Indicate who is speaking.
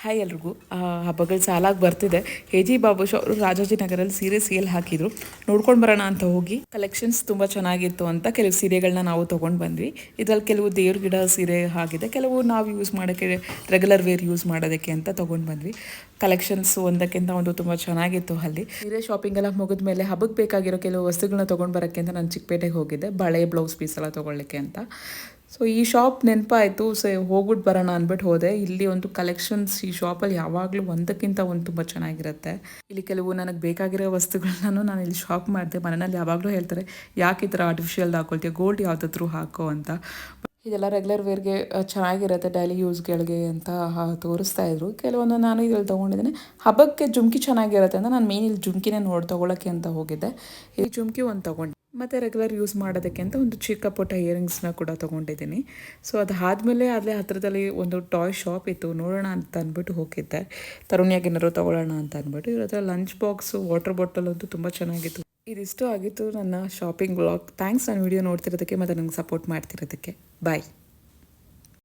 Speaker 1: Hi ಎಲ್ರಿಗೂ. ಹಬ್ಬಗಳು ಸಾಲಾಗಿ ಬರ್ತಿದೆ. ಜಿ ಬಾಬುಶ್ ಅವರು ರಾಜಾಜಿನಗರಲ್ಲಿ ಸೀರೆ ಸೇಲ್ ಹಾಕಿದ್ರು, ನೋಡ್ಕೊಂಡು ಬರೋಣ ಅಂತ ಹೋಗಿ ಕಲೆಕ್ಷನ್ಸ್ ತುಂಬ ಚೆನ್ನಾಗಿತ್ತು ಅಂತ ಕೆಲವು ಸೀರೆಗಳನ್ನ ನಾವು ತೊಗೊಂಡು ಬಂದ್ವಿ. ಇದರಲ್ಲಿ ಕೆಲವು ದೇವ್ರ ಗಿಡ ಸೀರೆ ಆಗಿದೆ, ಕೆಲವು ನಾವು ಯೂಸ್ ಮಾಡೋಕ್ಕೆ ರೆಗ್ಯುಲರ್ ವೇರ್ ಯೂಸ್ ಮಾಡೋದಕ್ಕೆ ಅಂತ ತೊಗೊಂಡು ಬಂದ್ವಿ. ಕಲೆಕ್ಷನ್ಸ್ ಒಂದಕ್ಕಿಂತ ಒಂದು ತುಂಬ ಚೆನ್ನಾಗಿತ್ತು. ಅಲ್ಲಿ ಸೀರೆ ಶಾಪಿಂಗ್ ಎಲ್ಲ ಮುಗಿದ ಮೇಲೆ ಹಬ್ಬಕ್ಕೆ ಬೇಕಾಗಿರೋ ಕೆಲವು ವಸ್ತುಗಳನ್ನ ತೊಗೊಂಡು ಬರೋಕ್ಕೆ ಅಂತ ನಾನು ಚಿಕ್ಕಪೇಟೆಗೆ ಹೋಗಿದ್ದೆ, ಬಳೆ ಬ್ಲೌಸ್ ಪೀಸ್ ಎಲ್ಲ ತೊಗೊಳ್ಳಿಕ್ಕೆ ಅಂತ. ಸೊ ಈ ಶಾಪ್ ನೆನಪಾಯಿತು, ಸೊ ಹೋಗ್ಬಿಟ್ಟು ಬರೋಣ ಅಂದ್ಬಿಟ್ಟು ಹೋದೆ. ಇಲ್ಲಿ ಒಂದು ಕಲೆಕ್ಷನ್ಸ್ ಈ ಶಾಪಲ್ಲಿ ಯಾವಾಗಲೂ ಒಂದಕ್ಕಿಂತ ಒಂದು ತುಂಬ ಚೆನ್ನಾಗಿರುತ್ತೆ. ಇಲ್ಲಿ ಕೆಲವು ನನಗೆ ಬೇಕಾಗಿರೋ ವಸ್ತುಗಳನ್ನ ನಾನು ಇಲ್ಲಿ ಶಾಪ್ ಮಾಡಿದೆ. ಮನೆಯಲ್ಲಿ ಯಾವಾಗಲೂ ಹೇಳ್ತಾರೆ, ಯಾಕೆ ಈ ಥರ ಆರ್ಟಿಫಿಷಿಯಲ್ ಹಾಕೊಳ್ತೀಯ, ಗೋಲ್ಡ್ ಯಾವುದಾದ್ರೂ ಹಾಕೋ ಅಂತ. ಇದೆಲ್ಲ ರೆಗ್ಯುಲರ್ ವೇರ್ಗೆ ಚೆನ್ನಾಗಿರುತ್ತೆ, ಡೈಲಿ ಯೂಸ್ಗಳಿಗೆ ಅಂತ ತೋರಿಸ್ತಾ ಇದ್ರು. ಕೆಲವೊಂದು ನಾನು ಇದ್ರಲ್ಲಿ ತೊಗೊಂಡಿದ್ದೀನಿ. ಹಬ್ಬಕ್ಕೆ ಜುಮ್ಕಿ ಚೆನ್ನಾಗಿರುತ್ತೆ ಅಂತ ನಾನು ಮೇನ್ ಇಲ್ಲಿ ಜುಮ್ಕಿನೇ ತೊಗೊಳಕ್ಕೆ ಅಂತ ಹೋಗಿದ್ದೆ. ಈ ಜುಮ್ಕಿ ಒಂದು ತೊಗೊಂಡು ಮತ್ತು ರೆಗ್ಯುಲರ್ ಯೂಸ್ ಮಾಡೋದಕ್ಕೆ ಅಂತ ಒಂದು ಚಿಕ್ಕ ಪುಟ್ಟ ಇಯರಿಂಗ್ಸ್ನ ಕೂಡ ತೊಗೊಂಡಿದ್ದೀನಿ. ಸೊ ಅದಾದಮೇಲೆ ಅಲ್ಲೇ ಹತ್ತಿರದಲ್ಲಿ ಒಂದು ಟಾಯ್ ಶಾಪ್ ಇತ್ತು, ನೋಡೋಣ ಅಂತ ಅಂದ್ಬಿಟ್ಟು ಹೋಗಿದ್ದೆ. ತರುಣಿಯಾಗೇನಾದ್ರು ತೊಗೊಳ್ಳೋಣ ಅಂತ ಅಂದ್ಬಿಟ್ಟು. ಇವ್ರ ಹತ್ರ ಲಂಚ್ ಬಾಕ್ಸು, ವಾಟರ್ ಬಾಟಲ್ ಅಂತೂ ತುಂಬ ಚೆನ್ನಾಗಿತ್ತು. ಇದಿಷ್ಟು ಆಗಿತ್ತು ನನ್ನ ಶಾಪಿಂಗ್ ವ್ಲಾಗ್. ಥ್ಯಾಂಕ್ಸ್ ನನ್ನ ವಿಡಿಯೋ ನೋಡ್ತಿರೋದಕ್ಕೆ ಮತ್ತು ನನಗೆ ಸಪೋರ್ಟ್ ಮಾಡ್ತಿರೋದಕ್ಕೆ. ಬಾಯ್.